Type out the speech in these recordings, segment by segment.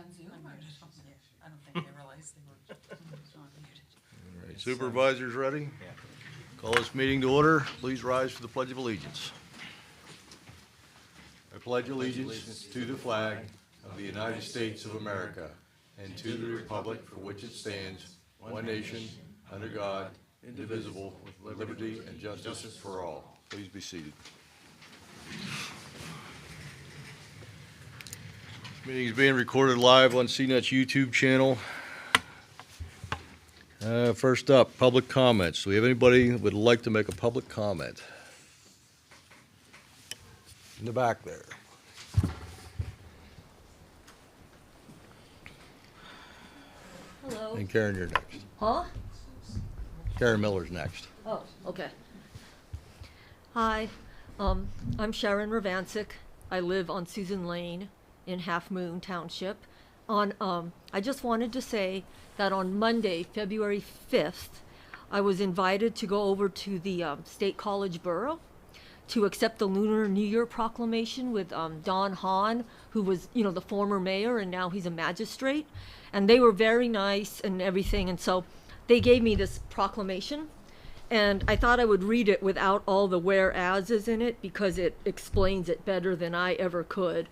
on Zoom or just on there? I don't think they realized they were muted. All right, Supervisors ready? Call this meeting to order. Please rise for the Pledge of Allegiance. I pledge allegiance to the flag of the United States of America and to the republic for which it stands, one nation, under God, indivisible, with liberty and justice for all. Please be seated. This meeting is being recorded live on CNET's YouTube channel. First up, public comments. Do we have anybody who would like to make a public comment? In the back there. Hello. And Karen, you're next. Huh? Karen Miller's next. Oh, okay. Hi, I'm Sharon Ravancic. I live on Susan Lane in Halfmoon Township. I just wanted to say that on Monday, February 5th, I was invited to go over to the State College Borough to accept the Lunar New Year proclamation with Don Hahn, who was, the former mayor, and now he's a magistrate. And they were very nice and everything. And so they gave me this proclamation. And I thought I would read it without all the whereases in it because it explains it better than I ever could.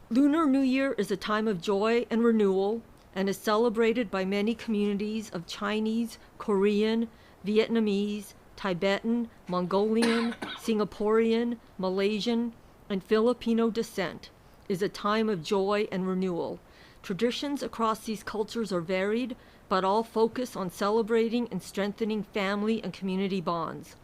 Lunar New Year is a time of joy and renewal and is celebrated by many communities of Chinese, Korean, Vietnamese, Tibetan, Mongolian, Singaporean, Malaysian, and Filipino descent. Is a time of joy and renewal. Traditions across these cultures are varied, but all focus on celebrating and strengthening family and community bonds.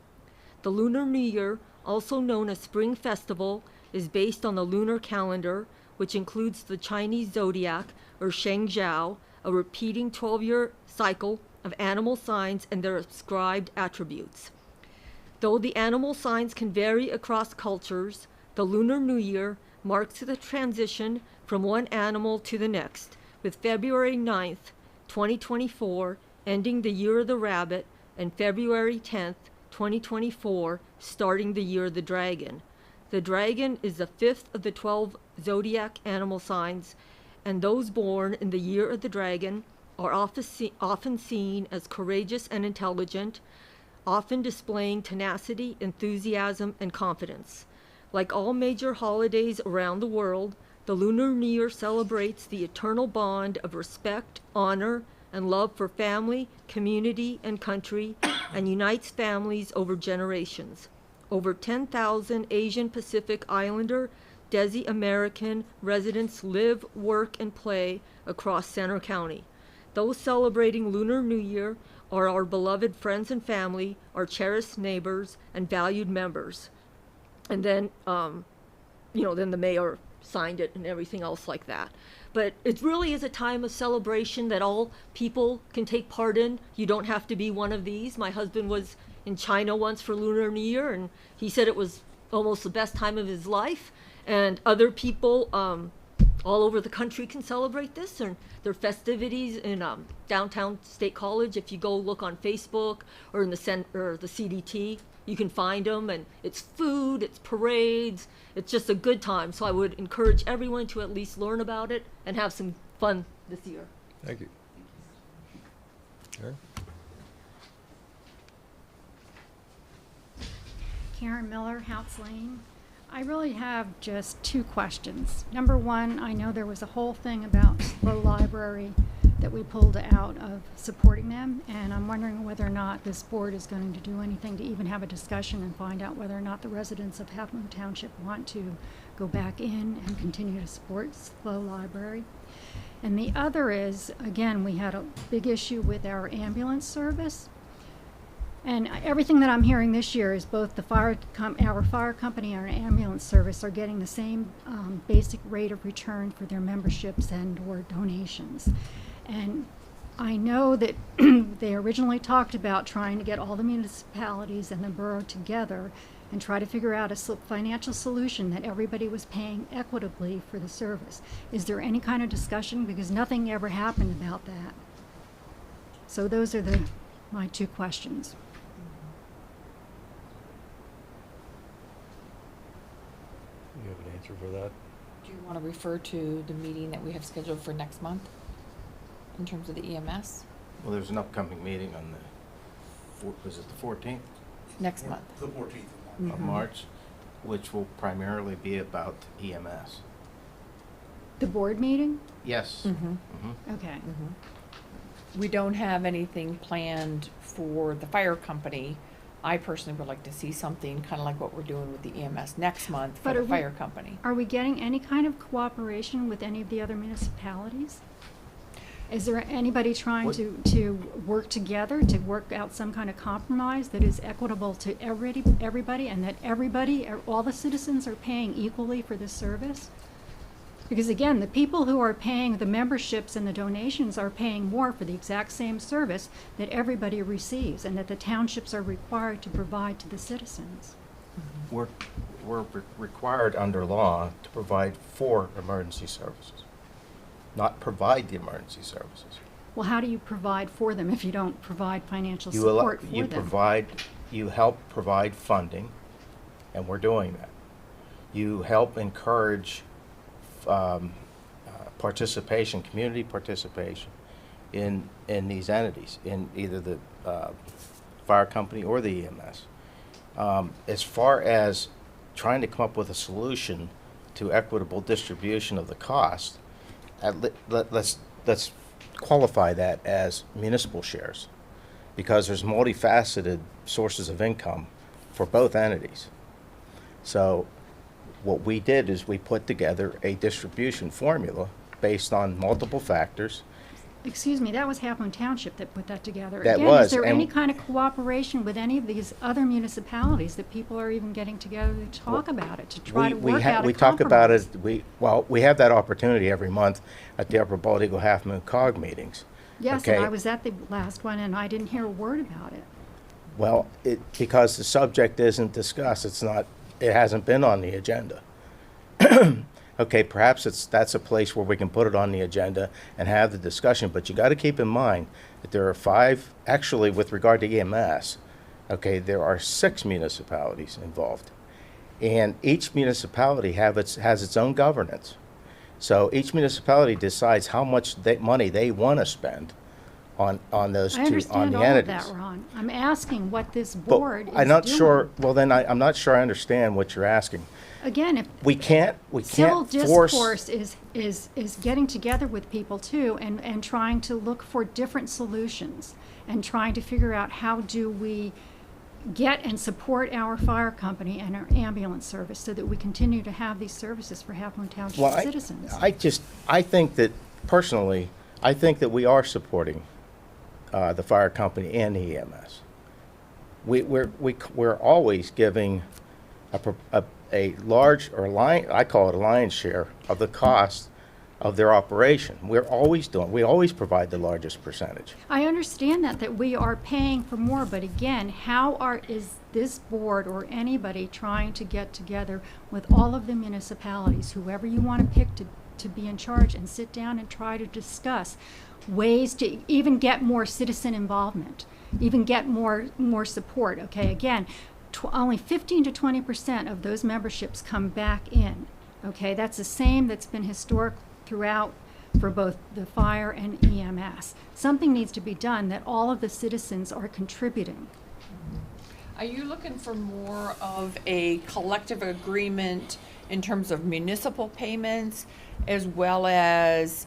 The Lunar New Year, also known as Spring Festival, is based on the lunar calendar, which includes the Chinese zodiac, or Shengzhou, a repeating 12-year cycle of animal signs and their ascribed attributes. Though the animal signs can vary across cultures, the Lunar New Year marks the transition from one animal to the next, with February 9th, 2024, ending the Year of the Rabbit, and February 10th, 2024, starting the Year of the Dragon. The dragon is the fifth of the 12 zodiac animal signs, and those born in the Year of the Dragon are often seen as courageous and intelligent, often displaying tenacity, enthusiasm, and confidence. Like all major holidays around the world, the Lunar New Year celebrates the eternal bond of respect, honor, and love for family, community, and country, and unites families over generations. Over 10,000 Asian Pacific Islander, Desi American residents live, work, and play across Center County. Those celebrating Lunar New Year are our beloved friends and family, our cherished neighbors, and valued members. And then, then the mayor signed it and everything else like that. But it really is a time of celebration that all people can take part in. You don't have to be one of these. My husband was in China once for Lunar New Year, and he said it was almost the best time of his life. And other people all over the country can celebrate this, and there are festivities in downtown State College. If you go look on Facebook or in the CDT, you can find them, and it's food, it's parades, it's just a good time. So I would encourage everyone to at least learn about it and have some fun this year. Thank you. Karen? Karen Miller, House Lane. I really have just two questions. Number one, I know there was a whole thing about Slow Library that we pulled out of supporting them, and I'm wondering whether or not this board is going to do anything to even have a discussion and find out whether or not the residents of Halfmoon Township want to go back in and continue to support Slow Library. And the other is, again, we had a big issue with our ambulance service. And everything that I'm hearing this year is both the our fire company and our ambulance service are getting the same basic rate of return for their memberships and or donations. And I know that they originally talked about trying to get all the municipalities and the borough together and try to figure out a financial solution that everybody was paying equitably for the service. Is there any kind of discussion? Because nothing ever happened about that. So those are my two questions. You have an answer for that? Do you want to refer to the meeting that we have scheduled for next month in terms of the EMS? Well, there's an upcoming meeting on was it the 14th Next month. The 14th of Mhm. March, which will primarily be about EMS. The board meeting? Yes. Mm-hmm. Mhm. Okay. We don't have anything planned for the fire company. I personally would like to see something kind of like what we're doing with the EMS next month for But the are we- fire company. Are we getting any kind of cooperation with any of the other municipalities? Is there anybody trying What- to work together, to work out some kind of compromise that is equitable to everybody, and that everybody, or all the citizens are paying equally for this service? Because again, the people who are paying the memberships and the donations are paying more for the exact same service that everybody receives, and that the townships are required to provide to the citizens. We're required under law to provide for emergency services, not provide the emergency services. Well, how do you provide for them if you don't provide financial You support for you them? you help provide funding, and we're doing that. You help encourage participation, community participation in these entities, in either the fire company or the EMS. As far as trying to come up with a solution to equitable distribution of the cost, let's qualify that as municipal shares, because there's multifaceted sources of income for both entities. So what we did is we put together a distribution formula based on multiple factors. Excuse me, that was Halfmoon Township that put that together. That Again, was, is there and- any kind of cooperation with any of these other municipalities that people are even getting together to talk about it, to try to work out a We talk about it, compromise? we have that opportunity every month at the Upper Bald Eagle Half Moon COG meetings. Yes, and okay. I was at the last one and I didn't hear a word about it. Well, because the subject isn't discussed, it hasn't been on the agenda. Okay, perhaps that's a place where we can put it on the agenda and have the discussion, but you gotta keep in mind that there are 5, actually with regard to EMS, okay, there are 6 municipalities involved. And each municipality has its own governance. So each municipality decides how much money they wanna spend on those I two, on understand the all of entities. that, Ron. I'm asking what this But board is I'm not doing. sure, well then, I'm not sure I understand what you're asking. Again, if We can't civil force. discourse is getting together with people too, and trying to look for different solutions, and trying to figure out how do we get and support our fire company and our ambulance service so that we continue to have these services for Halfmoon Township Well, citizens. I think that, personally, I think that we are supporting the fire company and the EMS. We're always giving a large, I call it a lion's share of the cost of their operation. We always provide the largest percentage. I understand that we are paying for more, but again, is this board or anybody trying to get together with all of the municipalities, whoever you want to pick to be in charge, and sit down and try to discuss ways to even get more citizen involvement, even get more support, okay? Again, only 15 to 20% of those memberships come back in, okay? That's the same that's been historic throughout for both the fire and EMS. Something needs to be done that all of the citizens are contributing. Are you looking for more of a collective agreement in terms of municipal payments, as well as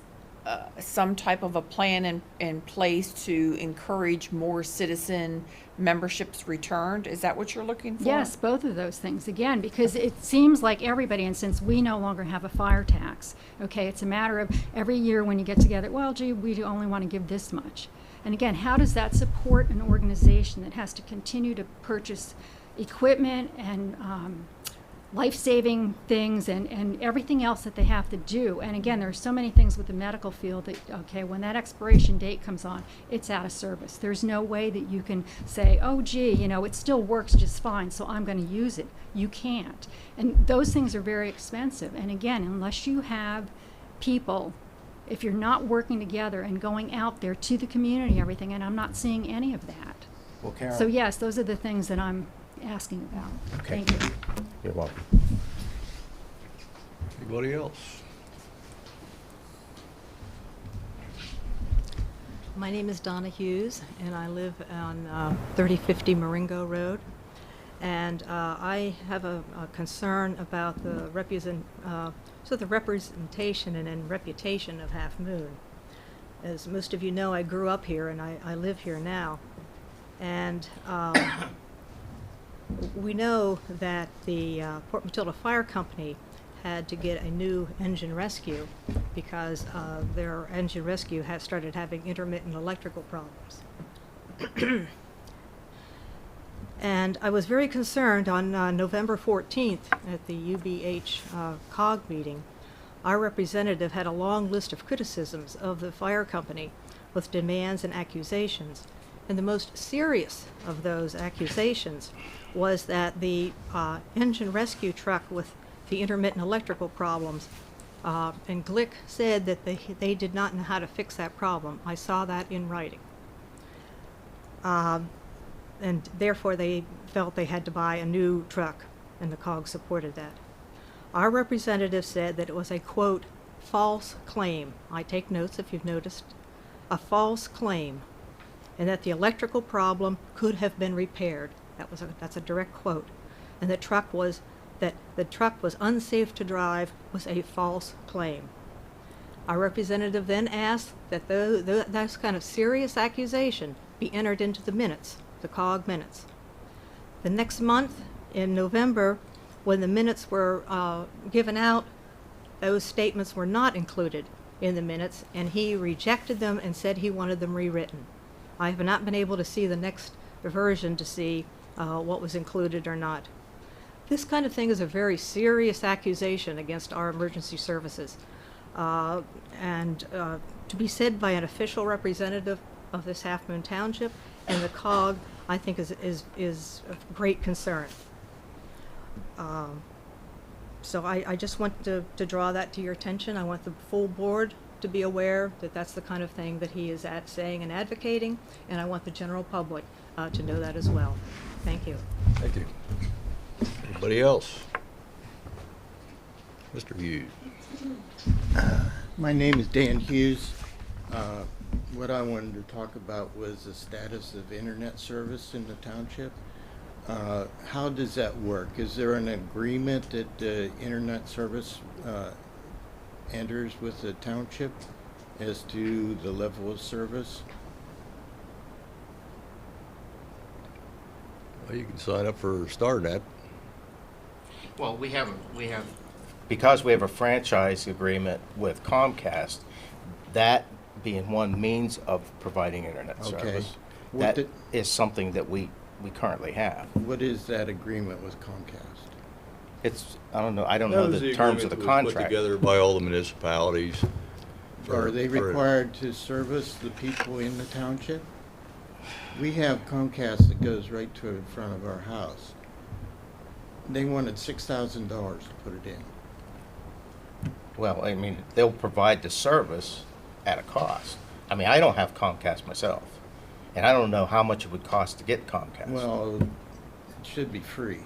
some type of a plan in place to encourage more citizen memberships returned? Is that what you're looking for? Yes, both of those things, again, because it seems like everybody, and since we no longer have a fire tax, okay, it's a matter of every year when you get together, well, gee, we only want to give this much. And again, how does that support an organization that has to continue to purchase equipment and life-saving things and everything else that they have to do? And again, there are so many things with the medical field that, okay, when that expiration date comes on, it's out of service. There's no way that you can say, oh, gee, it still works just fine, so I'm going to use it. You can't. And those things are very expensive. And again, unless you have people, if you're not working together and going out there to the community, everything, and I'm not seeing any of that. Well, Karen. So yes, those are the things that I'm asking about. Okay. Thank you. You're welcome. Anybody else? My name is Donna Hughes, and I live on 3050 Marengo Road. And I have a concern about the representation and reputation of Half Moon. As most of you know, I grew up here, and I live here now. And we know that the Port Matilda Fire Company had to get a new engine rescue because their engine rescue had started having intermittent electrical problems. And I was very concerned on November 14th at the UBH COG meeting. Our representative had a long list of criticisms of the fire company with demands and accusations. And the most serious of those accusations was that the engine rescue truck with the intermittent electrical problems, and Glick said that they did not know how to fix that problem. I saw that in writing. And therefore they felt they had to buy a new truck, and the COG supported that. Our representative said that it was a, quote, false claim. I take notes if you've noticed. A false claim, and that the electrical problem could have been repaired. That's a direct quote. And the truck was unsafe to drive was a false claim. Our representative then asked that that kind of serious accusation be entered into the minutes, the COG minutes. The next month, in November, when the minutes were given out, those statements were not included in the minutes, and he rejected them and said he wanted them rewritten. I have not been able to see the next version to see what was included or not. This kind of thing is a very serious accusation against our emergency services. And to be said by an official representative of this Halfmoon Township and the COG, I think is of great concern. So I just want to draw that to your attention. I want the full board to be aware that that's the kind of thing that he is saying and advocating, and I want the general public to know that as well. Thank you. Thank you. Anybody else? Mr. Hughes. My name is Dan Hughes. What I wanted to talk about was the status of internet service in the township. How does that work? Is there an agreement that the internet service enters with the township as to the level of service? Well, you can sign up for StarNet. Well, because we have a franchise agreement with Comcast, that being one means of providing internet Okay. service, What that is something that we currently have. What is that agreement with Comcast? I don't know the terms of the Put contract. together by all the municipalities. Are they required to service the people in the township? We have Comcast that goes right to in front of our house. They wanted $6,000 to put it in. Well, I mean, they'll provide the service at a cost. I mean, I don't have Comcast myself, and I don't know how much it would cost to get Comcast. Well, it should be free.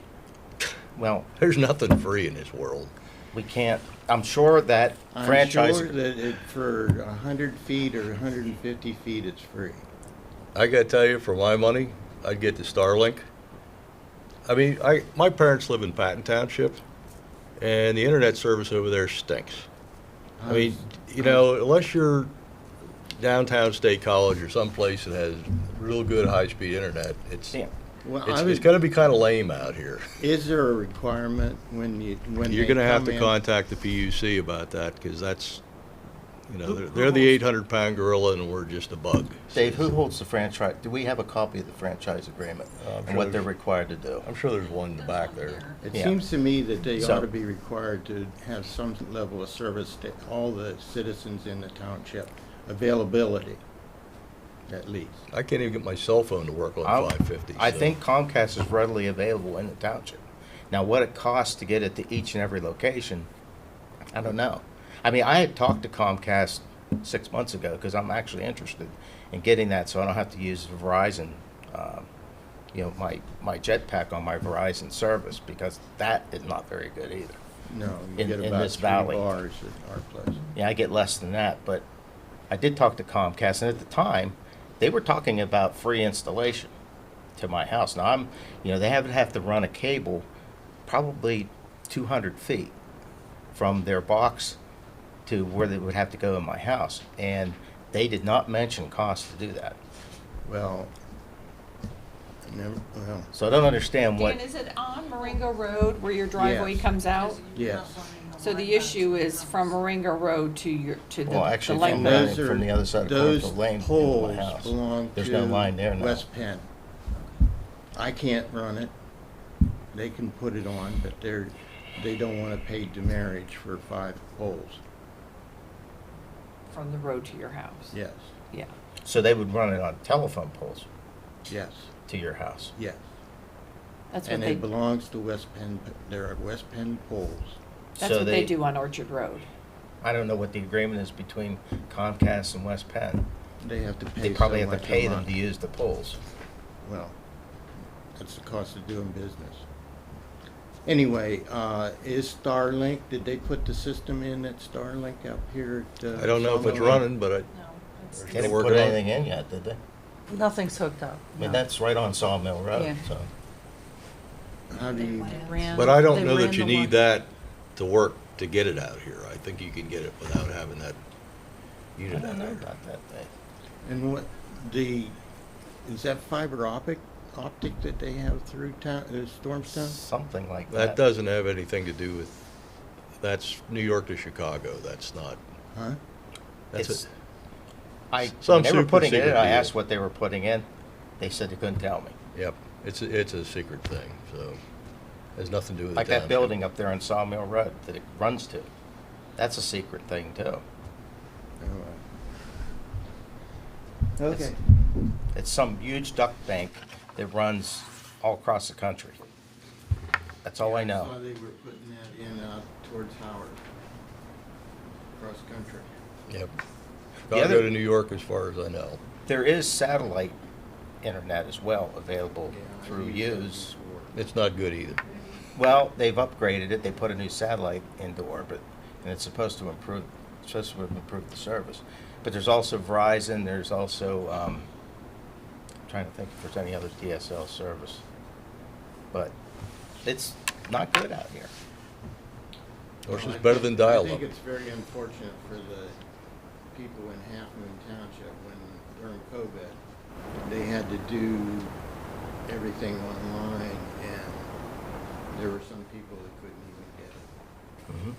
Well, There's nothing free in this world. we can't, I'm sure that franchise. I'm sure that for 100 feet or 150 feet, it's free. I gotta tell you, for my money, I'd get the Starlink. I mean, my parents live in Patton Township, and the internet service over there stinks. I mean, you know, unless you're downtown State College or someplace that has real good high-speed internet, it's Yeah. Well, it's gonna be kind of lame out here. Is there a requirement when You're they gonna have come to in? contact the PUC about that, because that's, you know, they're the 800-pound gorilla, and we're just a bug. Dave, who holds the franchise? Do we have a copy of the franchise agreement I'm and sure what they're there's- required to do? I'm sure there's one in the back there. It Yeah. seems to me that they So- ought to be required to have some level of service to all the citizens in the township, availability, at least. I can't even get my cell phone to work on I'll- 550. I so- think Comcast is readily available in the township. Now, what it costs to get it to each and every location, I don't know. I mean, I had talked to Comcast 6 months ago because I'm actually interested in getting that so I don't have to use Verizon, my jetpack on my Verizon service, because that is not very good either. No, you in get in about this 3 valley. bars at our place. Yeah, I get less than that, but I did talk to Comcast, and at the time, they were talking about free installation to my house. Now they have to run a cable probably 200 feet from their box to where they would have to go in my house, and they did not mention cost to do that. Well, So I don't understand what. Dan, is it on Moringa Road where your driveway Yes. comes out? yes. So the issue is from Moringa Road to the Well, actually, lane. from Those the, are, from the other side of those the lane into poles my house. belong There's to no line there now. West Penn. I can't run it. They can put it on, but they don't want to pay demurrage for 5 poles. From the road to your house. Yes, Yeah. So they would run it on telephone poles yes, to your house. yes. That's what And they, it belongs to West Penn. There are West Penn poles. that's So what they do on Orchard Road. I don't know what the agreement is between Comcast and West Penn. They have to pay They probably so have to much pay a them month. to use the poles. Well, that's the cost of doing business. Anyway, is Starlink, did they put the system in at Starlink up here at? I don't know if it's Sawmill Lane? running, but No, They Still didn't working put on it? anything in yet, did they? nothing's hooked up. I mean, no. that's right on Sawmill Road, Yeah. so. How do you, They ran- but I don't they know ran that you the need one- that to work to get it out here. I think you can get it without having that I unit don't out know there. about that thing. and what, is that fiber optic that they have through town, Stormstone? Something like That that. doesn't have anything to do with, that's New York to Chicago. That's not, Huh? that's It's- it. When Some they were super putting it secret in, I deal. asked what they were putting in. They said they couldn't tell me. Yep, it's a secret thing, so has nothing to do with the Like that township. building up there on Sawmill Road that it runs to. That's a secret thing too. Okay. It's some huge duct bank that runs all across the country. That's all I I know. saw they were putting that in towards Howard, cross country. Yep. The Chicago other- to New York as far as I know. There is satellite internet as well available Yeah, I through used that use. before. It's not good either. Well, they've upgraded it. They put a new satellite into orbit, and it's supposed to improve the service. But there's also Verizon. There's also I'm trying to think if there's any other DSL service. But it's not good out here. Of course, Well, it's I better think- than I dial-up. think it's very unfortunate for the people in Halfmoon Township when, during COVID, they had to do everything online, and there were some people that couldn't even get it. Mm-hmm.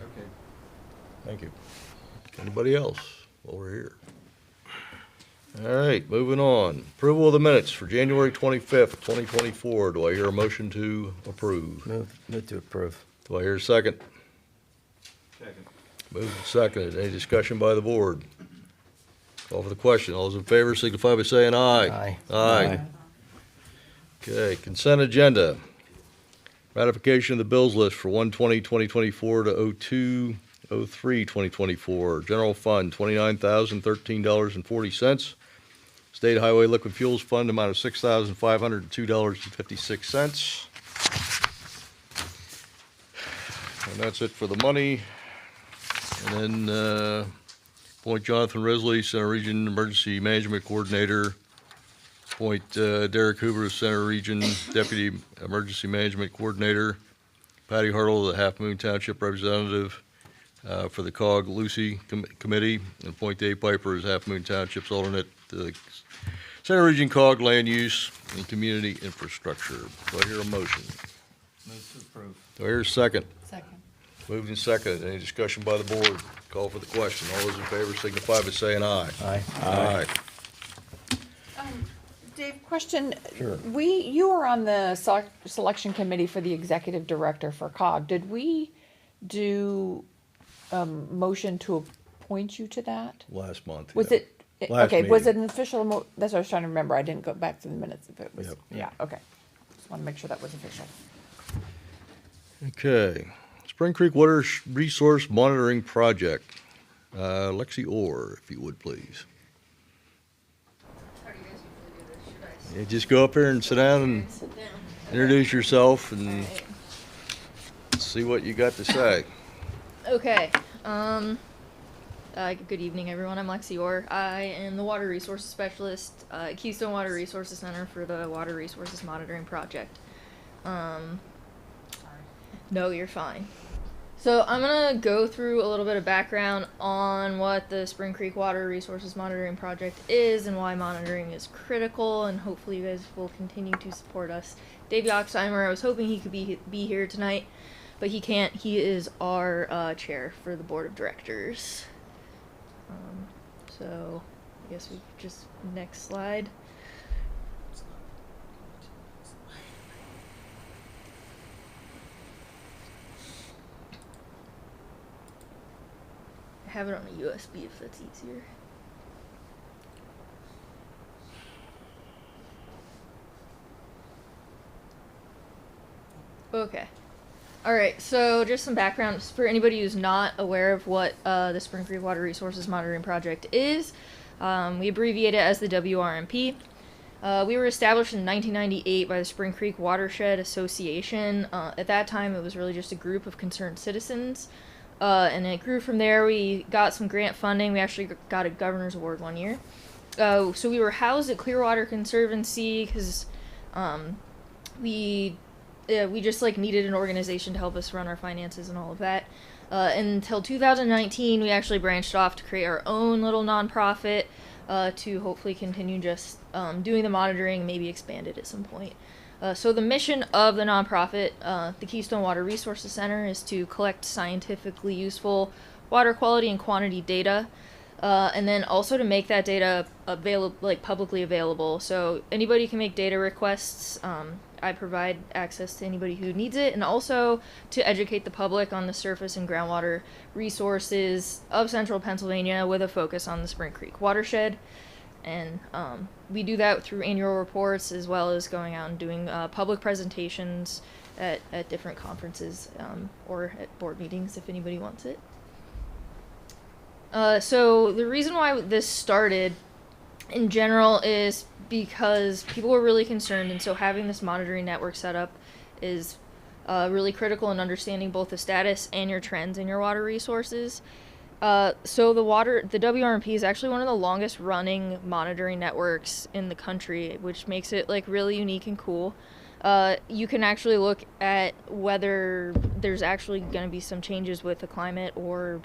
Okay. Thank you. Anybody else while we're here? All right, moving on. Approval of the minutes for January 25th, 2024. Do I hear a motion to approve? Move to approve. Do I hear a second? Second. Moved and seconded. Any discussion by the board? Call for the question. All those in favor signify by saying aye. Aye. Aye. Okay, consent agenda. Ratification of the bills list for 1/20/2024 to 02/03/2024. General Fund, $29,013.40. State Highway Liquid Fuels Fund, amount of $6,502.56. And that's it for the money. And then, appoint Jonathan Risley, Center Region Emergency Management Coordinator. Appoint Derek Hoover, Center Region Deputy Emergency Management Coordinator. Patty Hartle, the Half Moon Township Representative for the COG Lucy Committee. And appoint Dave Piper as Half Moon Township's alternate to the Center Region COG Land Use and Community Infrastructure. Do I hear a motion? Move to approve. Do I hear a second? Second. Moved and seconded. Any discussion by the board? Call for the question. All those in favor signify by saying aye. Aye. Aye. Dave, question. Sure. You were on the selection committee for the executive director for COG. Did we do motion to appoint you to that? Last month. Was yeah. it, Last okay, was it meeting. an official, that's what I was trying to remember. I didn't go back to the minutes if it was, Yep. yeah, okay. Just want to make sure that was official. Okay. Spring Creek Water Resource Monitoring Project. Lexi Orr, if you would, please. How do you guys usually do this? Should I Yeah, just go up here and sit down and Introduce yourself and see what you got to say. Okay. Good evening, everyone. I'm Lexi Orr. I am the Water Resources Specialist at Keystone Water Resources Center for the Water Resources Monitoring Project. Sorry. No, you're fine. So I'm going to go through a little bit of background on what the Spring Creek Water Resources Monitoring Project is and why monitoring is critical, and hopefully you guys will continue to support us. Dave Yoxheimer, I was hoping he could be here tonight, but he can't. He is our chair for the board of directors. So I guess we just, next slide. I have it on a USB if that's easier. Okay. Alright, so just some background for anybody who's not aware of what the Spring Creek Water Resources Monitoring Project is. We abbreviate it as the WRMP. We were established in 1998 by the Spring Creek Watershed Association. At that time, it was really just a group of concerned citizens, and it grew from there. We got some grant funding. We actually got a governor's award one year. So we were housed at Clearwater Conservancy because we just like needed an organization to help us run our finances and all of that. Until 2019, we actually branched off to create our own little nonprofit to hopefully continue just doing the monitoring, maybe expand it at some point. So the mission of the nonprofit, the Keystone Water Resources Center, is to collect scientifically useful water quality and quantity data, and then also to make that data publicly available. So anybody can make data requests. I provide access to anybody who needs it, and also to educate the public on the surface and groundwater resources of central Pennsylvania with a focus on the Spring Creek watershed. And we do that through annual reports, as well as going out and doing public presentations at different conferences or at board meetings if anybody wants it. So the reason why this started in general is because people were really concerned, and so having this monitoring network set up is really critical in understanding both the status and your trends in your water resources. So the WRMP is actually one of the longest running monitoring networks in the country, which makes it like really unique and cool. You can actually look at whether there's actually going to be some changes with the climate or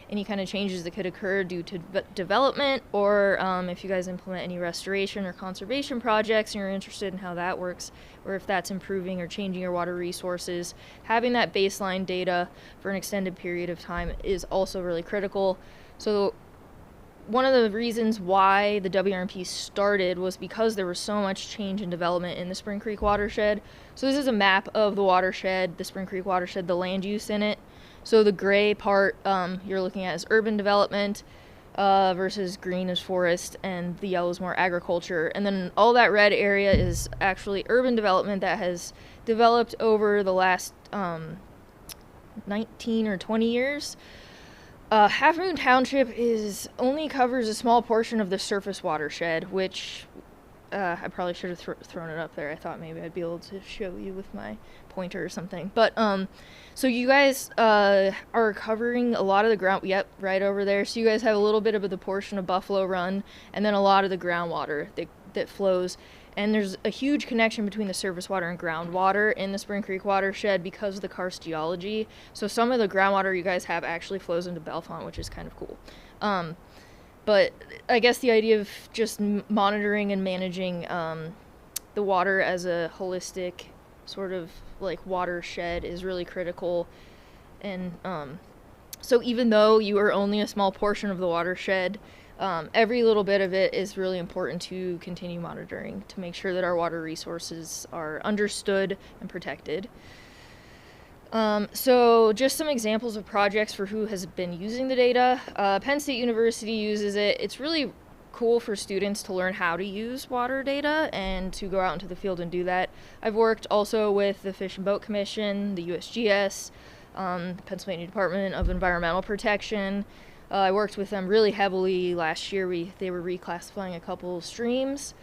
any kind of changes that could occur due to development, or if you guys implement any restoration or conservation projects and you're interested in how that works, or if that's improving or changing your water resources. Having that baseline data for an extended period of time is also really critical. So one of the reasons why the WRMP started was because there was so much change and development in the Spring Creek watershed. So this is a map of the watershed, the Spring Creek watershed, the land use in it. So the gray part you're looking at is urban development versus green is forest, and the yellow is more agriculture. And then all that red area is actually urban development that has developed over the last 19 or 20 years. Halfmoon Township only covers a small portion of the surface watershed, which I probably should have thrown it up there. I thought maybe I'd be able to show you with my pointer or something. But so you guys are covering a lot of the ground. Yep, right over there. So you guys have a little bit of the portion of Buffalo Run, and then a lot of the groundwater that flows. And there's a huge connection between the surface water and groundwater in the Spring Creek watershed because of the karst geology. So some of the groundwater you guys have actually flows into Bellefonte, which is kind of cool. But I guess the idea of just monitoring and managing the water as a holistic sort of like watershed is really critical. And so even though you are only a small portion of the watershed, every little bit of it is really important to continue monitoring to make sure that our water resources are understood and protected. So just some examples of projects for who has been using the data. Penn State University uses it. It's really cool for students to learn how to use water data and to go out into the field and do that. I've worked also with the Fish and Boat Commission, the USGS, the Pennsylvania Department of Environmental Protection. I worked with them really heavily last year. They were reclassifying a couple streams.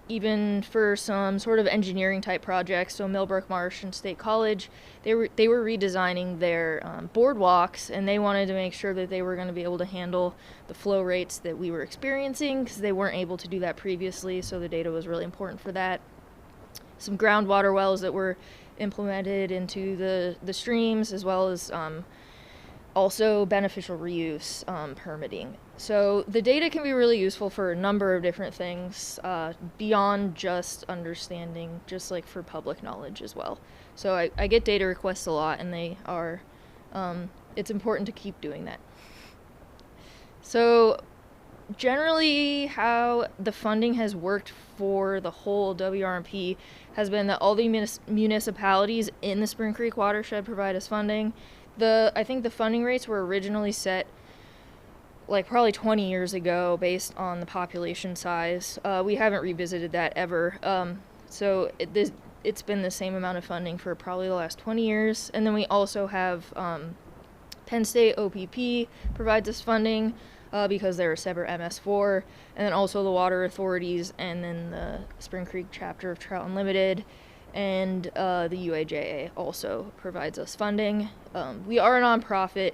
Even for some sort of engineering type projects, so Millbrook Marsh and State College, they were redesigning their boardwalks, and they wanted to make sure that they were going to be able to handle the flow rates that we were experiencing, because they weren't able to do that previously, so the data was really important for that. Some groundwater wells that were implemented into the streams, as well as also beneficial reuse permitting. So the data can be really useful for a number of different things beyond just understanding, just like for public knowledge as well. So I get data requests a lot, and they are, it's important to keep doing that. So generally how the funding has worked for the whole WRMP has been that all the municipalities in the Spring Creek watershed provide us funding. I think the funding rates were originally set like probably 20 years ago based on the population size. We haven't revisited that ever. So it's been the same amount of funding for probably the last 20 years. And then we also have Penn State OPP provides us funding because they're a separate MS4, and then also the water authorities, and then the Spring Creek chapter of Trout Unlimited, and the UAJA also provides us funding. We are a nonprofit,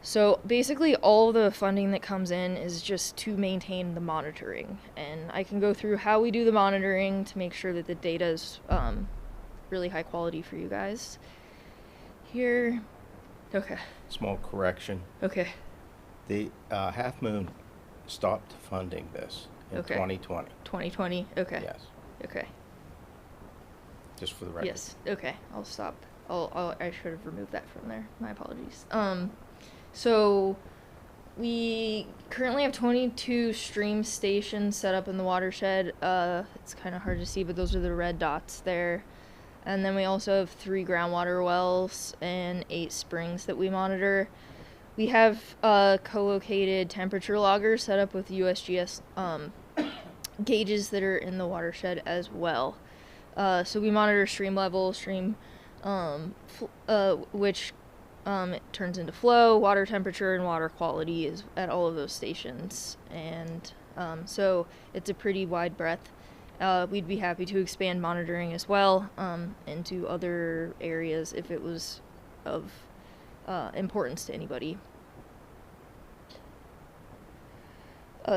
so basically all the funding that comes in is just to maintain the monitoring, and I can go through how we do the monitoring to make sure that the data is really high quality for you guys. Here, okay. Small correction. Okay. The Halfmoon stopped funding this in Okay. 2020. 2020. Okay. Yes, Okay. just for the record. Yes. Okay. I'll stop. I should have removed that from there. My apologies. So we currently have 22 stream stations set up in the watershed. It's kind of hard to see, but those are the red dots there. And then we also have 3 groundwater wells and 8 springs that we monitor. We have co-located temperature loggers set up with USGS gauges that are in the watershed as well. So we monitor stream level, which it turns into flow, water temperature, and water quality is at all of those stations. And so it's a pretty wide breadth. We'd be happy to expand monitoring as well into other areas if it was of importance to anybody.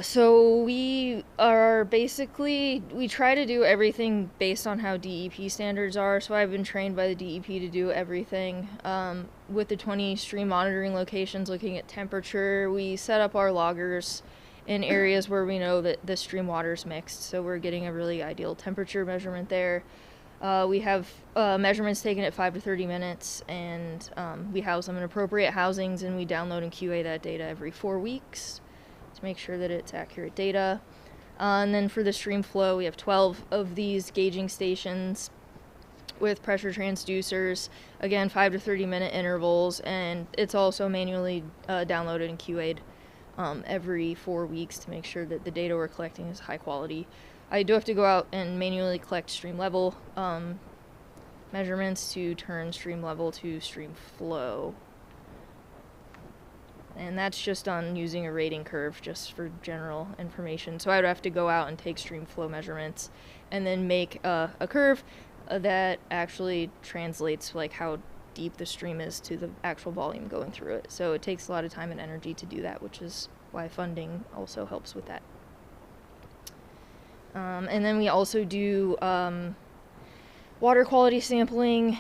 So we try to do everything based on how DEP standards are. So I've been trained by the DEP to do everything. With the 20 stream monitoring locations looking at temperature, we set up our loggers in areas where we know that the stream water is mixed. So we're getting a really ideal temperature measurement there. We have measurements taken at 5 to 30 minutes, and we house them in appropriate housings, and we download and QA that data every 4 weeks to make sure that it's accurate data. And then for the stream flow, we have 12 of these gauging stations with pressure transducers, again 5 to 30 minute intervals, and it's also manually downloaded and QA'd every 4 weeks to make sure that the data we're collecting is high quality. I do have to go out and manually collect stream level measurements to turn stream level to stream flow. And that's just on using a rating curve just for general information. So I would have to go out and take stream flow measurements and then make a curve that actually translates like how deep the stream is to the actual volume going through it. So it takes a lot of time and energy to do that, which is why funding also helps with that. And then we also do water quality sampling.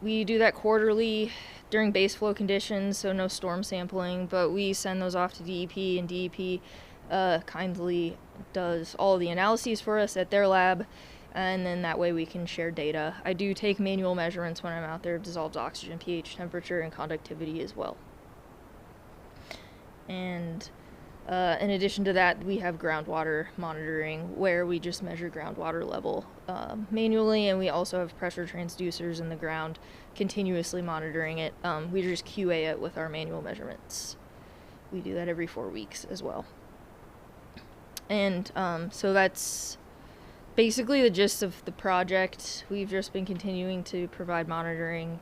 We do that quarterly during base flow conditions, so no storm sampling, but we send those off to DEP, and DEP kindly does all the analyses for us at their lab, and then that way we can share data. I do take manual measurements when I'm out there of dissolved oxygen, pH, temperature, and conductivity as well. And in addition to that, we have groundwater monitoring where we just measure groundwater level manually, and we also have pressure transducers in the ground continuously monitoring it. We just QA it with our manual measurements. We do that every 4 weeks as well. And so that's basically the gist of the project. We've just been continuing to provide monitoring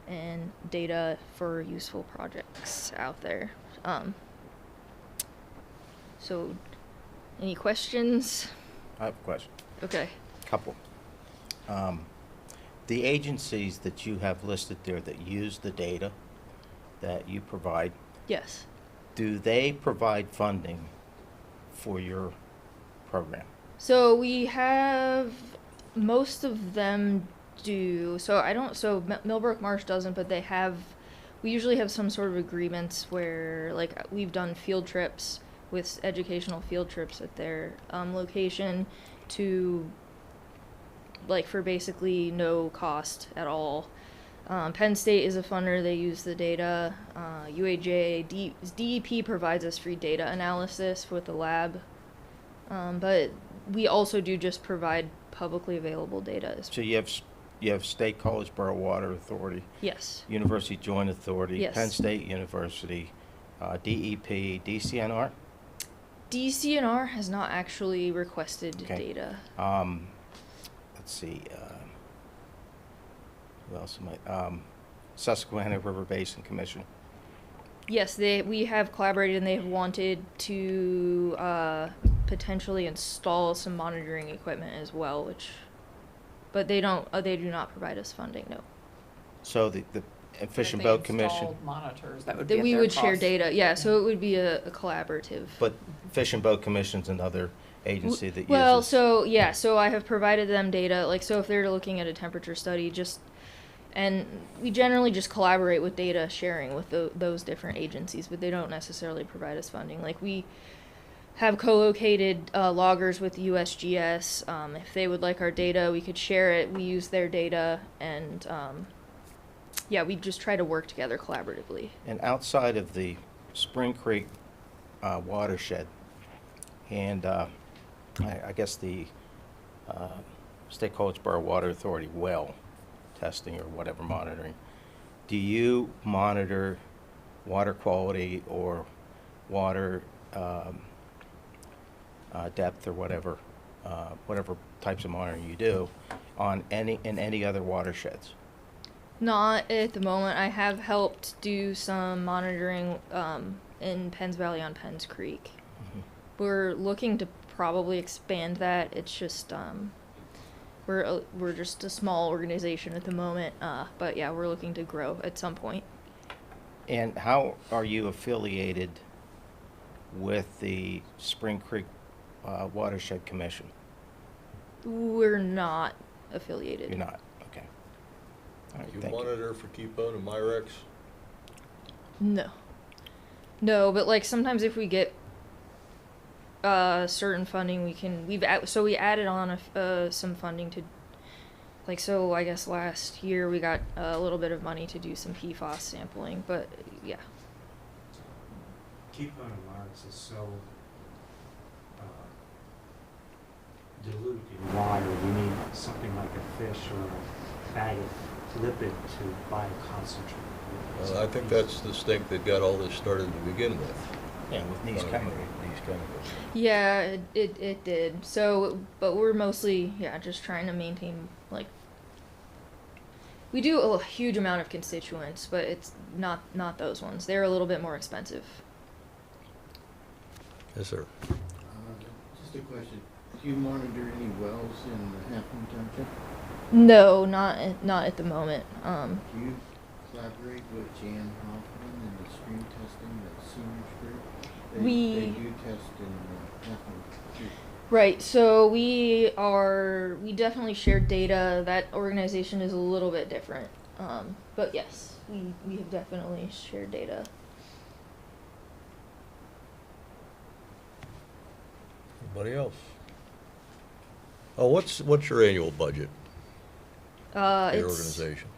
and data for useful projects out there. So Any questions? I have a question. Okay. Couple. The agencies that you have listed there that use the data that you provide, Yes. do they provide funding for your program? So we have most of them do. So I don't. So Millbrook Marsh doesn't, but they have. We usually have some sort of agreements where, like, we've done field trips with educational field trips at their location to, like, for basically no cost at all. Penn State is a funder. They use the data. DEP provides us free data analysis with the lab. But we also do just provide publicly available data. So you have State College Borough Water Authority, Yes. University Joint Authority, Yes. Penn State University, DEP, DCNR. DCNR has not actually requested Okay. data. Let's see. Who else am I? Susquehanna River Basin Commission. Yes, we have collaborated and they have wanted to potentially install some monitoring equipment as well, but they do not provide us funding. No. So the Fish If and they Boat Commission, installed monitors, that would be That at we their would share cost. data. Yeah, so it would be a collaborative. but Fish and Boat Commission's another agency that Well, uses. so I have provided them data, like, so if they're looking at a temperature study, and we generally just collaborate with data sharing with those different agencies, but they don't necessarily provide us funding. Like, we have co-located loggers with USGS. If they would like our data, we could share it. We use their data, and we just try to work together collaboratively. And outside of the Spring Creek watershed, and I guess the State College Borough Water Authority well testing or whatever monitoring, do you monitor water quality or water depth or whatever types of monitoring you do in any other watersheds? Not at the moment. I have helped do some monitoring in Penns Valley on Penns Creek. Mhm. We're looking to probably expand that. It's just we're just a small organization at the moment. But yeah, we're looking to grow at some point. And how are you affiliated with the Spring Creek Watershed Commission? We're not affiliated. You're not? Okay. All right, You thank you. monitor for Keepone and Myrex? No, but like sometimes if we get certain funding, we added on some funding to, like, so I guess last year we got a little bit of money to do some PFAS sampling, but yeah. Keepone and Marks is so dilute in water, you need something like a fish or a bag of lipid to bioconcentrate. Well, I think that's the stink that got all this started to begin with. Yeah, with these chemicals. Yeah, it did. So, but we're mostly, just trying to maintain, like, we do a huge amount of constituents, but it's not those ones. They're a little bit more expensive. Yes, sir. Just a question. Do you monitor any wells in the Halfmoon Township? No, not at the moment. Do you collaborate with Jan Hoffman in the stream testing, the sewage group? They do test in Halfmoon too. Right, so we definitely share data. That organization is a little bit different. But yes, we have definitely shared data. Anybody else? Oh, what's your annual budget for your organization?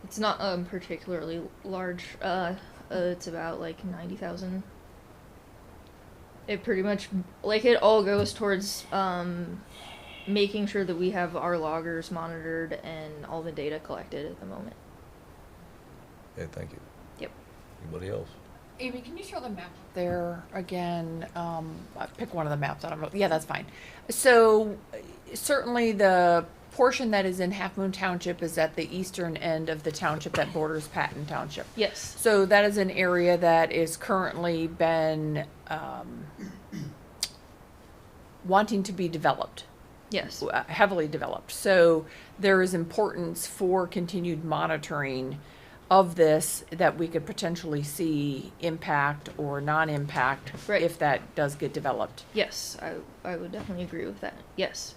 It's not particularly large. It's about like 90,000. It pretty much, like, it all goes towards making sure that we have our loggers monitored and all the data collected at the moment. Okay, thank you. Yep. Anybody else? Amy, can you show the map up there again? Pick one of the maps. I don't know. Yeah, that's fine. So certainly the portion that is in Halfmoon Township is at the eastern end of the township that borders Patton Township. Yes. So that is an area that is currently been wanting to be developed, Yes. heavily developed. So there is importance for continued monitoring of this, that we could potentially see impact or non-impact Right. if that does get developed. Yes, I would definitely agree with that. Yes,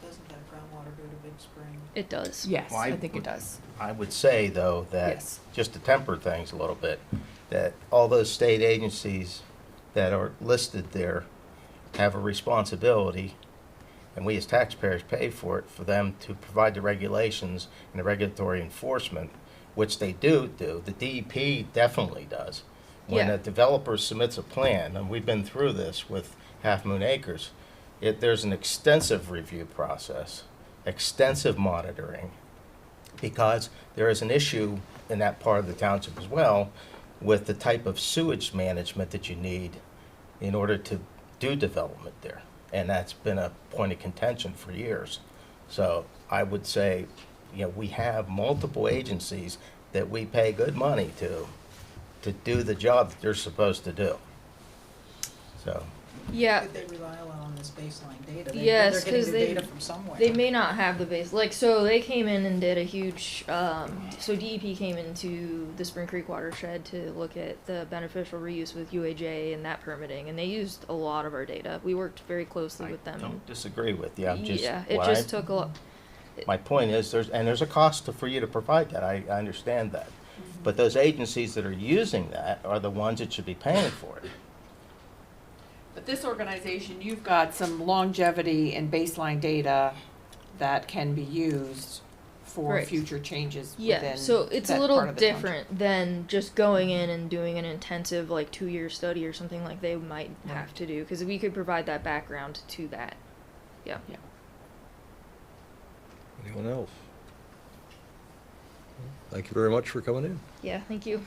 Doesn't that groundwater go to Big Spring? it does. Yes, Well, I think it does. I would say, though, that, Yes. just to temper things a little bit, that all those state agencies that are listed there have a responsibility, and we as taxpayers pay for it, for them to provide the regulations and the regulatory enforcement, which they do. The DEP definitely does. When Yeah. a developer submits a plan, and we've been through this with Half Moon Acres, there's an extensive review process, extensive monitoring, because there is an issue in that part of the township as well with the type of sewage management that you need in order to do development there. And that's been a point of contention for years. So I would say, we have multiple agencies that we pay good money to do the job that they're supposed to do. So, Yeah, But they rely a lot on this baseline data. Yes, They're getting 'cause the they- data from somewhere. they may not have the base. Like, so they came in and did a huge. So DEP came into the Spring Creek watershed to look at the beneficial reuse with UAJ and that permitting, and they used a lot of our data. We worked very closely I with them. don't disagree with you. I'm just, Yeah, it what just I- took a lot. My point is, there's a cost for you to provide that. I understand that. But those agencies that are using that are the ones that should be paying for it. But this organization, you've got some longevity and baseline data that can be used for Right. future changes Yeah, within so it's a that little part of the township. different than just going in and doing an intensive, like, 2-year study or something like they might have to do, because we could provide that background to that. Yeah. Yeah. Anyone else? Thank you very much for coming in. Yeah, thank you.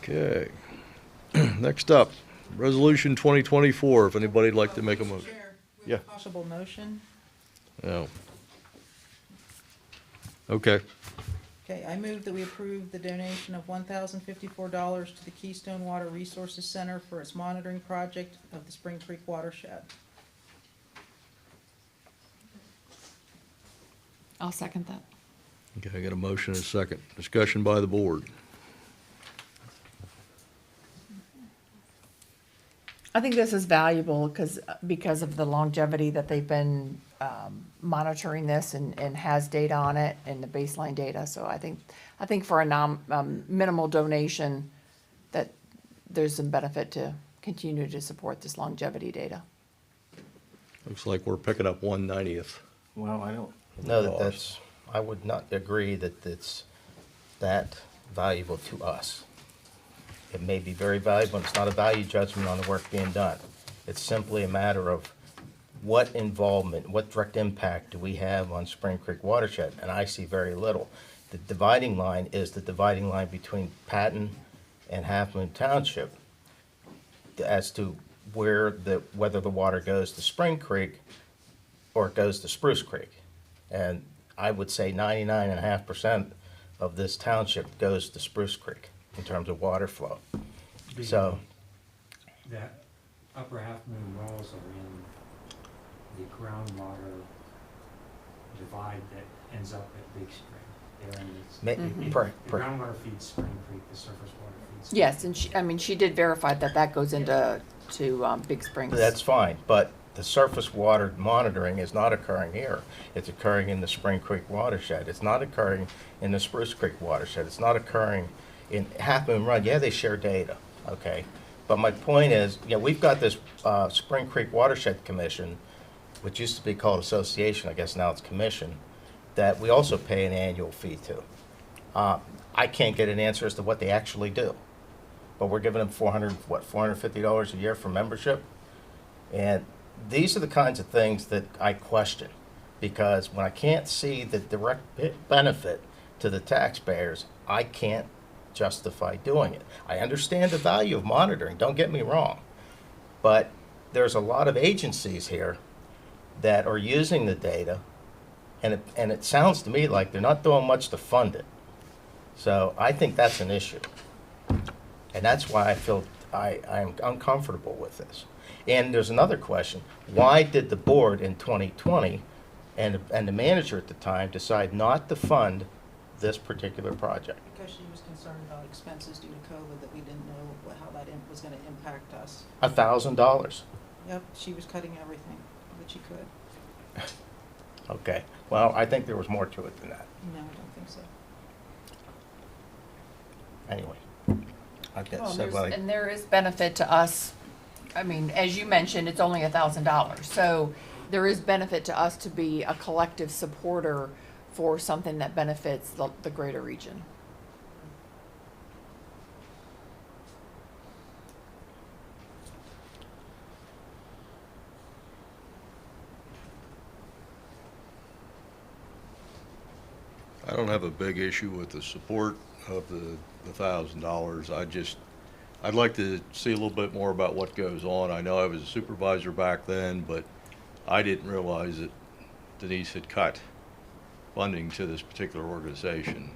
Okay. Next up, Resolution 2024, if anybody'd like to make a Mr. motion. Chair, we Yeah. have a possible motion. No. Okay. Okay, I move that we approve the donation of $1,054 to the Keystone Water Resources Center for its monitoring project of the Spring Creek watershed. I'll second that. Okay, I got a motion and a second. Discussion by the board. I think this is valuable because of the longevity that they've been monitoring this and has data on it and the baseline data. So I think for a minimal donation, that there's some benefit to continue to support this longevity data. Looks like we're picking up 1/90th. Well, I don't know that that's, I would not agree that it's that valuable to us. It may be very valuable, and it's not a value judgment on the work being done. It's simply a matter of what involvement, what direct impact do we have on Spring Creek watershed, and I see very little. The dividing line is the dividing line between Patton and Halfmoon Township as to whether the water goes to Spring Creek or it goes to Spruce Creek. And I would say 99.5% of this township goes to Spruce Creek in terms of water flow. So, That upper half moon wells are in the groundwater divide that ends up at Big Spring. They're in this, the groundwater feeds Spring Creek, the surface water feeds. Yes, and she did verify that goes into Big Springs. that's fine, but the surface water monitoring is not occurring here. It's occurring in the Spring Creek watershed. It's not occurring in the Spruce Creek watershed. It's not occurring in Half Moon Run. Yeah, they share data, okay? But my point is, we've got this Spring Creek Watershed Commission, which used to be called association, I guess now it's commission, that we also pay an annual fee to. I can't get an answer as to what they actually do, but we're giving them $450 a year for membership? And these are the kinds of things that I question, because when I can't see the direct benefit to the taxpayers, I can't justify doing it. I understand the value of monitoring, don't get me wrong, but there's a lot of agencies here that are using the data, and it sounds to me like they're not doing much to fund it. So I think that's an issue. And that's why I feel I'm uncomfortable with this. And there's another question. Why did the board in 2020 and the manager at the time decide not to fund this particular project? Because she was concerned about expenses due to COVID, that we didn't know how that was gonna impact us. $1,000. Yep, she was cutting everything that she could. Okay. Well, I think there was more to it than that. No, I don't think so. Anyway. I've got several. And there is benefit to us. I mean, as you mentioned, it's only $1,000. So there is benefit to us to be a collective supporter for something that benefits the greater region. I don't have a big issue with the support of the $1,000. I'd like to see a little bit more about what goes on. I know I was a supervisor back then, but I didn't realize that Denise had cut funding to this particular organization.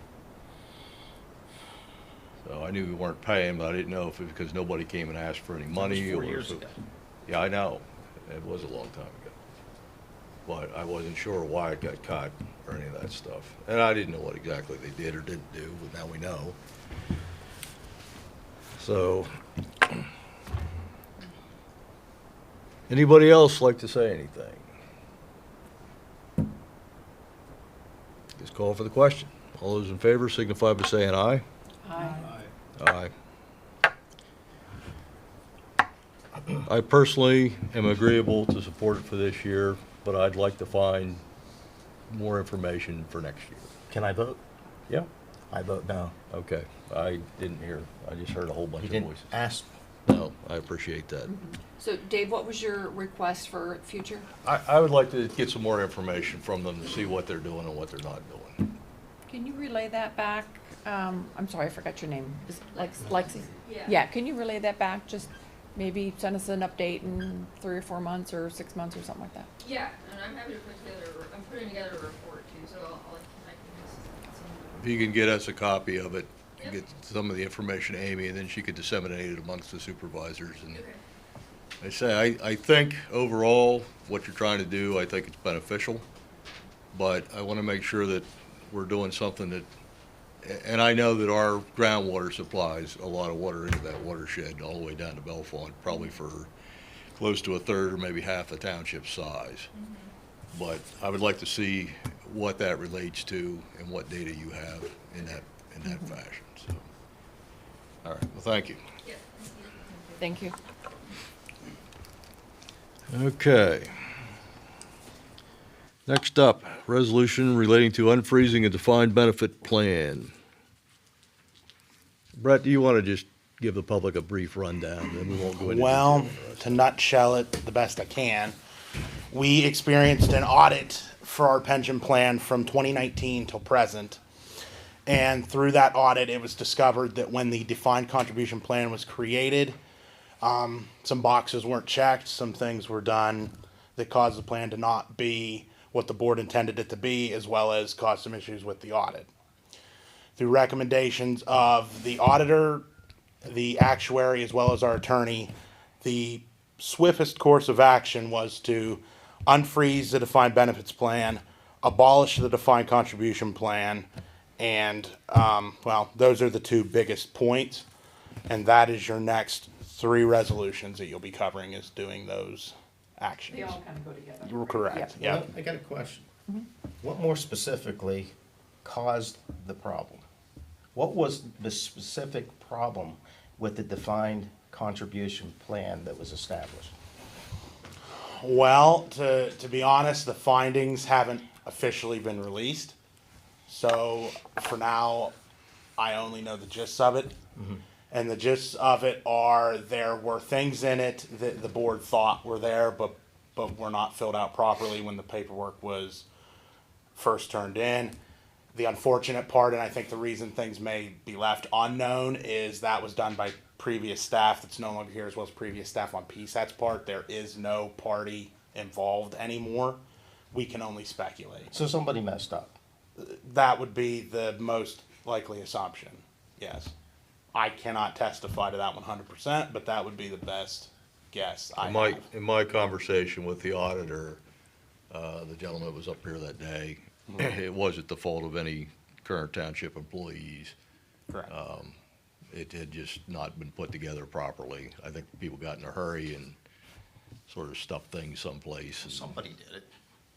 So I knew we weren't paying, but I didn't know if it was because nobody came and asked for any money. 4 or years if it- ago. Yeah, I know. It was a long time ago. But I wasn't sure why it got cut or any of that stuff. And I didn't know what exactly they did or didn't do, but now we know. So, anybody else like to say anything? Just call for the question. All those in favor signify by saying aye. Aye. I personally am agreeable to support it for this year, but I'd like to find more information for next year. Can I vote? Yeah. I vote no. Okay, I didn't hear, I just heard a whole bunch You of didn't voices. ask. No, I appreciate that. So Dave, what was your request for future? I would like to get some more information from them to see what they're doing and what they're not doing. Can you relay that back? I'm sorry, I forgot your name. Is it Lexi? Yeah. Yeah, can you relay that back? Just maybe send us an update in 3 or 4 months or 6 months or something like that. Yeah, and I'm happy to put together, I'm putting together a report too, so I can. If you can get us a copy of it, and get some of the information to Amy, and then she could disseminate it amongst the supervisors. And I say, I think overall, what you're trying to do, I think it's beneficial, but I want to make sure that we're doing something that, and I know that our groundwater supplies a lot of water into that watershed all the way down to Bellefonte, probably for close to a third or maybe half the township size. But I would like to see what that relates to and what data you have in that fashion, so. All right, well, thank you. Thank you. Okay. Next up, resolution relating to unfreezing a defined benefit plan. Brett, do you want to just give the public a brief rundown, then we won't go into Well, detail? to nutshell it the best I can, we experienced an audit for our pension plan from 2019 till present. And through that audit, it was discovered that when the defined contribution plan was created, some boxes weren't checked, some things were done that caused the plan to not be what the board intended it to be, as well as caused some issues with the audit. Through recommendations of the auditor, the actuary, as well as our attorney, the swiftest course of action was to unfreeze the defined benefits plan, abolish the defined contribution plan, and, well, those are the two biggest points. And that is your next 3 resolutions that you'll be covering, is doing those actions. They all kind of go together. You're correct, yeah. Well, I got a question. What more specifically caused the problem? What was the specific problem with the defined contribution plan that was established? Well, to be honest, the findings haven't officially been released. So for now, I only know the gist of it. And the gist of it are there were things in it that the board thought were there, but were not filled out properly when the paperwork was first turned in. The unfortunate part, and I think the reason things may be left unknown, is that was done by previous staff that's no longer here, as well as previous staff on PSAT's part. There is no party involved anymore. We can only speculate. So somebody messed up. That would be the most likely assumption, yes. I cannot testify to that 100%, but that would be the best guess I have. In my conversation with the auditor, the gentleman that was up here that day, it wasn't the fault of any current township employees. Correct. It had just not been put together properly. I think people got in a hurry and sort of stuffed things someplace. and- Somebody did it.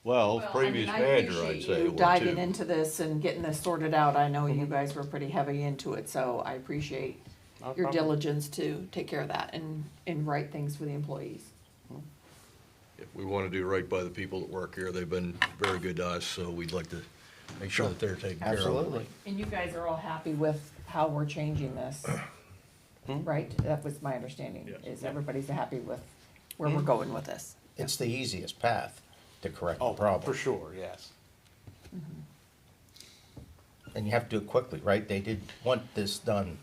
Well, Well, I previous mean, I manager, I'd appreciate say, you or diving two. into this and getting this sorted out. I know you guys were pretty heavy into it, so I appreciate No your problem. diligence to take care of that and write things for the employees. If we want to do right by the people that work here, they've been very good to us, so we'd like to make sure that they're taken care of. Absolutely. And you guys are all happy with how we're changing this, right? That was my understanding, is everybody's happy with where we're going with this. It's the easiest path to correct the Oh, problem. for sure, yes. And you have to do it quickly, right? They did want this done.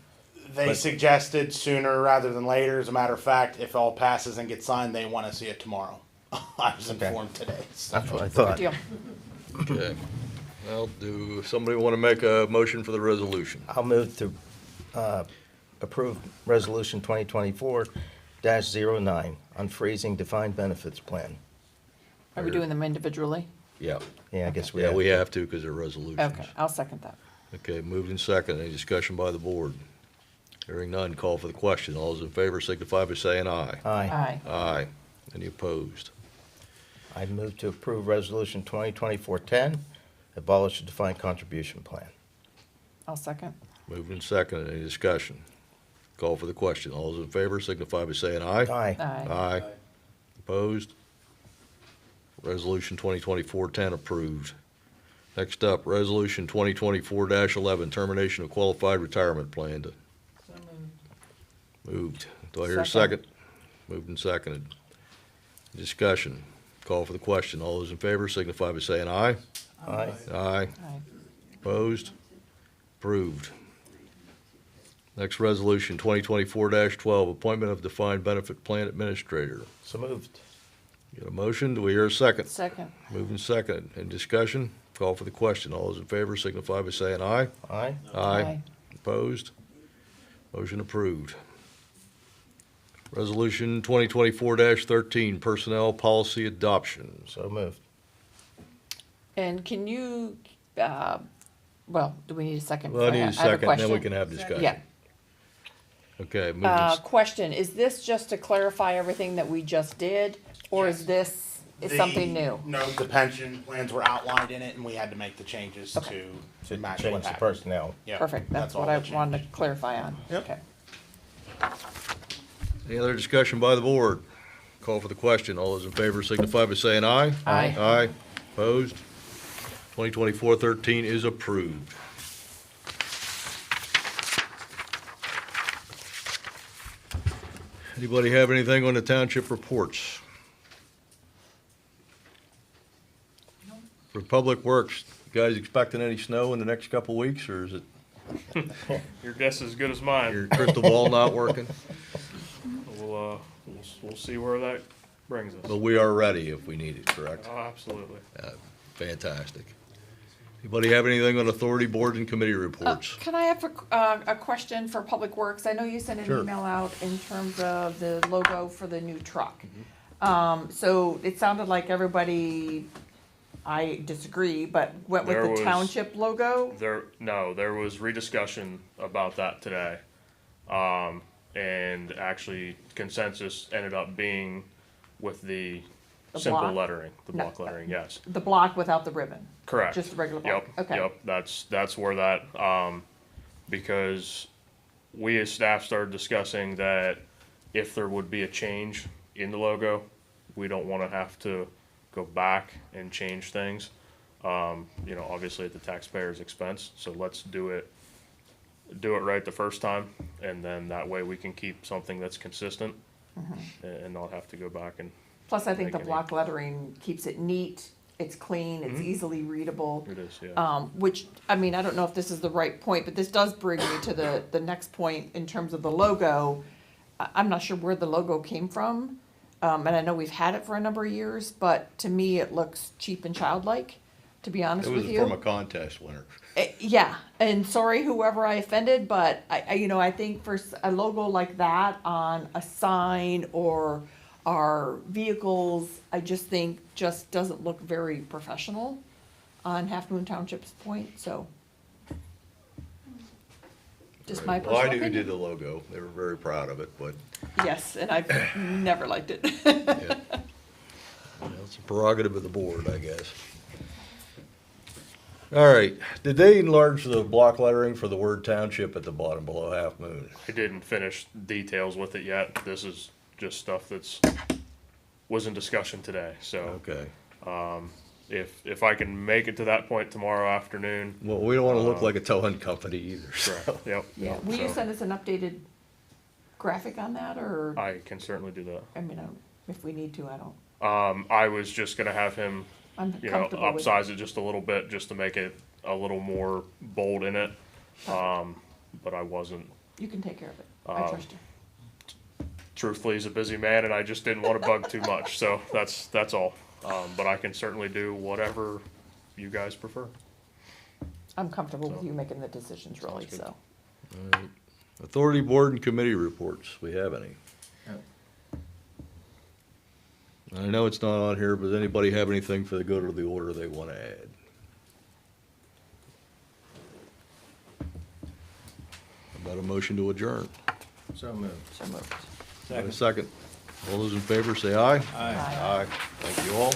They But- suggested sooner rather than later. As a matter of fact, if all passes and gets signed, they want to see it tomorrow. I was Okay. informed today. So. That's what I thought. Deal. Okay. Well, do somebody want to make a motion for the resolution? I'll move to approve Resolution 2024-09 on freezing defined benefits plan. Are we doing them individually? Yeah. Yeah, I guess we Yeah, have. we have to because they're resolutions. Okay, I'll second that. Okay, moved in second. Any discussion by the board? Hearing none, call for the question. All those in favor signify by saying aye. Aye. Aye. Aye. Any opposed? I move to approve Resolution 2024-10, abolish the defined contribution plan. I'll second. Moved in second. Any discussion? Call for the question. All those in favor signify by saying aye. Aye. Aye. Aye. Opposed? Resolution 2024-10 approved. Next up, Resolution 2024-11, termination of qualified retirement plan. Moved. Do I hear a Second. second? Moved and seconded. Discussion. Call for the question. All those in favor signify by saying aye. Aye. Aye. Aye. Opposed? Approved. Next resolution, 2024-12, appointment of defined benefit plan administrator. So moved. Get a motion? Do we hear a second? Second. Moved and seconded. In discussion? Call for the question. All those in favor signify by saying aye. Aye. Aye. Opposed? Motion approved. Resolution 2024-13, personnel policy adoption. So moved. And can you, well, do we need a second? Well, I need a have second, then we question. can have discussion. Yeah. Okay, moved and Question, is this just to clarify everything that we just did, or is this something new? No, the pension plans were outlined in it, and we had to make the changes Okay. to match Change what the happened. personnel. Yeah, Perfect, that's all what I the wanted changes. to clarify on. Yep. Okay. Any other discussion by the board? Call for the question. All those in favor signify by saying aye. Aye. Aye. Opposed? 2024-13 is approved. Anybody have anything on the township reports? For Public Works, you guys expecting any snow in the next couple weeks, or is it Your guess is as good as mine. your crystal ball not working? We'll see where that brings us. But we are ready if we need it, correct? Oh, absolutely. Fantastic. Anybody have anything on authority boards and committee reports? Can I have a question for Public Works? I know you sent an Sure. email out in terms of the logo for the new truck. Mm-hmm. So it sounded like everybody, I disagree, but went with There the was- township logo? There was rediscussion about that today. And actually consensus ended up being with the The simple block? lettering, the No. block lettering, yes. The block without the ribbon? Correct. Just the regular block? Yep, Okay. yep, that's where that, because we as staff started discussing that if there would be a change in the logo, we don't wanna have to go back and change things. Obviously at the taxpayer's expense, so let's do it right the first time, and then that way we can keep something that's consistent and not have to go back and, Plus, I think the Make it block lettering keeps it neat, it's clean, it's easily readable. it is, yeah. Which, I mean, I don't know if this is the right point, but this does bring me to the next point in terms of the logo. I'm not sure where the logo came from, and I know we've had it for a number of years, but to me, it looks cheap and childlike. to be honest It was with you. from a contest winner. Yeah, and sorry whoever I offended, but I think for a logo like that on a sign or our vehicles, I just think just doesn't look very professional on Half Moon Township's point, so. Just my Well, I personal knew who did opinion. the logo. They were very proud of it, but Yes, and I've never liked it. yeah. It's a prerogative of the board, I guess. All right, did they enlarge the block lettering for the word township at the bottom below Half Moon? I didn't finish details with it yet. This is just stuff was in discussion today, so. Okay. If I can make it to that point tomorrow afternoon. Well, we don't want to look like a towing company either, so. Yep. Yeah, will you So, send us an updated graphic on that, or, I can certainly do that. I mean, if we need to, I don't, I was just gonna have him, I'm you know, comfortable with. upsize it just a little bit, just to make it a little more bold in it. But I wasn't, You can take care of it, I trust you. truthfully, he's a busy man and I just didn't want to bug too much, so that's all. But I can certainly do whatever you guys prefer. I'm comfortable with So. you making the decisions, really, good. so. Authority board and committee reports, we have any? I know it's not on here, but does anybody have anything for the good of the order they want to add? About a motion to adjourn? So moved. So moved. Have a second. All those in favor say aye. Aye. Aye. Thank you all.